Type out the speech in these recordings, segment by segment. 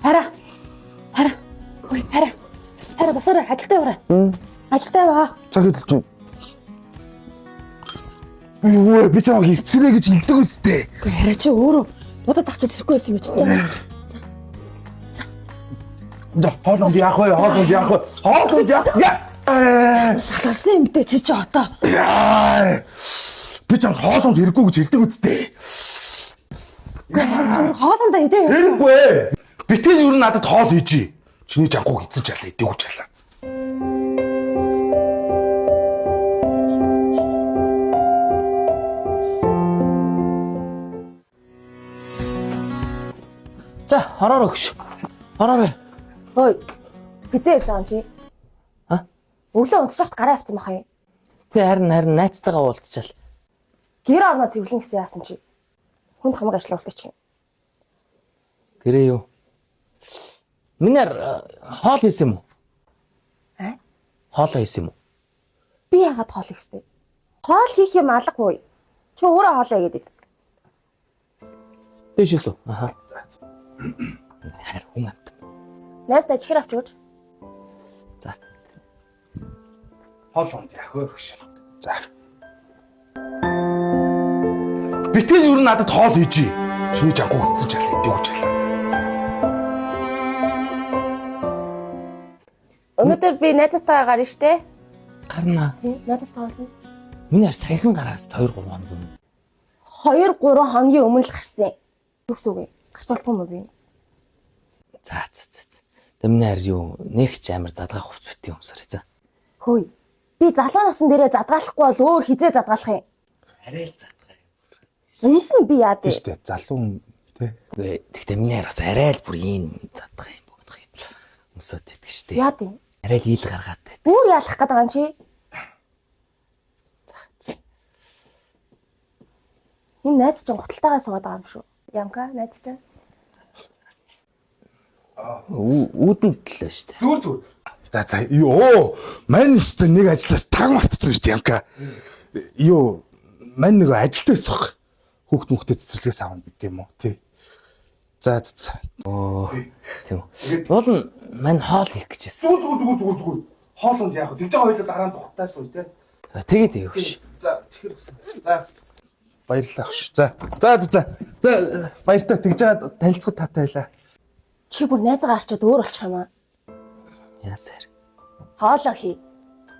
Хараа. Ой, хараа. Хараа босоорой, ажилдаа яваарай. Ажилдаа яваа. Цаг хөдөлж байна. Юу би чамайг эцэрэй гэж хэлдэг үстэй. Үгүй хараа чи өөрөө будад авчиж сэрхгүй байсан юм чи. За, хоолнд яах вэ? Салсан юм дэ чи одоо. Би чамд хоолнд хэрэггүй гэж хэлдэг үстэй. Үгүй хараа чи хоолндоо идэ. Хэрэггүй. Битгий юу надад хоол хийжий. Чиний жангууг эцэж ялаа идэв ч ялаа. За, ороо өгш. Ороорой. Ой. Бизээ явсан чи. А? Өглөө унтчихт гараа авсан баха юм. Тэ харин найзтайгаа уулзчаал. Гэр орноо цэвэрлэн гэсэн яасан чи. Хүнд хамаг ажиллаулдаг чи. Гэрээ юу? Минер хоол хийсэн юм уу? Хоол хийсэн юм уу? Би яагаад хоол хийх вэ? Хоол хийх юм алгагүй. Чи өөрөө хоолоо хийгээд идэв. Дэшээс үү? Аха. Хэр humant. Найстай чихэр авч өгөөч. За. Хоолнд яах вэ гэж. За. Битгий юу надад хоол хийжий. Чиний жангууг эцэж ялаа идэв ч ялаа. Өнөөдөр би найзтайгаа гарна штэ. Гарна. Тийм, найзтай уулзна. Минер саяхан гараас 2 3 хоног өмнө. 2 3 хоногийн өмнө л гарсан. Юус үг вэ? Гарч болтгүй юм би. За. Минер юу нэг ч амар задгаах хувц бит юм сар за. Хөөе. Би залуу насан дээрээ задгаалахгүй бол өөр хизээ задгаалах юм. Арай л задгаа юм. Энэс нь би яа дээ. Штэ залуу тий. Тэгтээ минер бас арай л бүр ийм задгаа юм богдох юм. Өмсөд идэх штэ. Яа дээ. Арай л ил гаргаад байт. Бүр яалах гээд байгаа юм чи. За. Энэ найз чинь гуталтайгаа суугаад байгаа юм шүү. Ямка найз чинь. Үүдэнд л штэ. Зүгээр. За ёо мань өстө нэг ажлаас таг мартсан шүү дээ ямка. Ёо мань нэг ажилтай байсах. Хүүхд мөхтэй цэцэрлэгээс авах бид юм уу тий. За. Оо тийм үү. Уул нь мань хоол хийх гэж хэлсэн. Зүгээр. Хоолнд яах вэ? Тэгж байгаа хоёул дараа нь тухтайсан үү тий. Тэгээд өгш. За чихэр өснө. За. Баярлалаа өгш. За. Баяртай тэгж байгаа танилцах таатай байлаа. Чи бүр найзгаа арчаад өөр болчих юм аа. Яасаар. Хоолоо хий.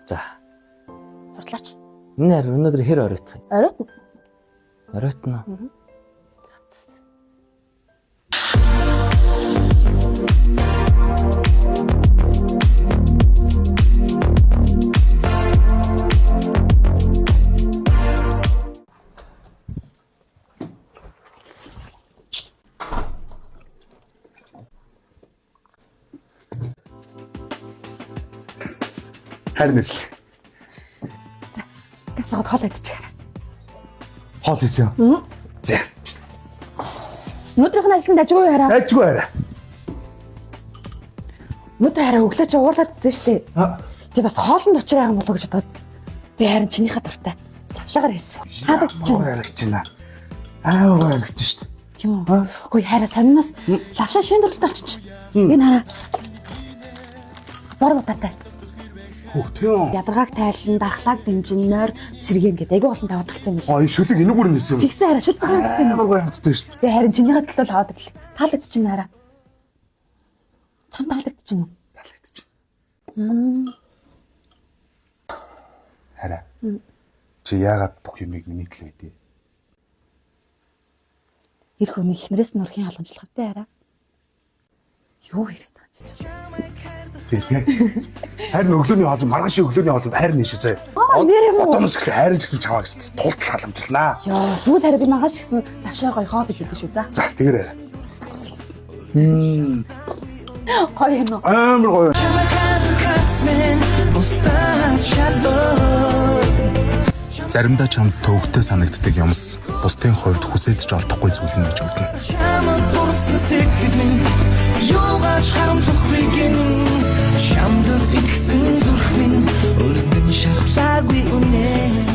За. Хурлаач. Минер өнөөдөр хэр оройтх юм? Оройтно. Оройтно. Харин л. За. Гасаад хоол идчих. Хоол хийсэн юм. За. Өнөөдрийнх нь ажилд ажгүй хараа. Ажгүй хараа. Өнөөдөр хараа өглөө чи уурлаад идсэн шүү дээ. Тэг бас хоолнд очир байгаа юм болоо гэж бодоод. Тэг харин чинийхээ дуртай. Лавшаагаар хийсэн. Хаалгаж Харагч байна. Харагч шүү дээ. Тийм үү? Хөөе хараа сомноос лавшаа шин дуртай очиж. Энэ хараа. Бор мутаатай. Хөөе. Ядаргааг тайлан, дархлааг дэмжин, нойр сэргэн гэдэг айгүй болон даваад тагтай юм. Энэ шүлэг энийг бүр нээсэн юм. Тэгсэн хараа шүлэг тагтай юм. Амар гоё хамттай шүү дээ. Тэгээ харин чинийхээ төлөө аваад ирлээ. Таалагдчих чинь хараа. Чам таалагдчих нь үү? Таалагдчих. Хараа. Чи яагаад бүх юмыг миний төлөө хийдэ? Ирэх өмнө ихнэрээс нь урхийн халамжлах хэвтэй хараа. Юу яриад байгаа ч. Харин өглөөний хоол маргааш өглөөний хоол хайр нэ шүү зэ. Одооноос ихлэ хайр гэсэн чамаа гэсэн тулт халамжлнаа. Яа, тэгвэл хараа би маргааш гэсэн лавшаа гоё хоол идэх шүү за. За тэгэрэй. Гоё юм уу? Амар гоё. Заримдаа чамд төвөгтэй санагддаг юмс бусдын хувьд хүсэж ч олдохгүй зүйл нь гэж бодно. Юугаш харамсах вигэн шамдал итгсэн зүрх минь өргөн шархлаагүй үнэ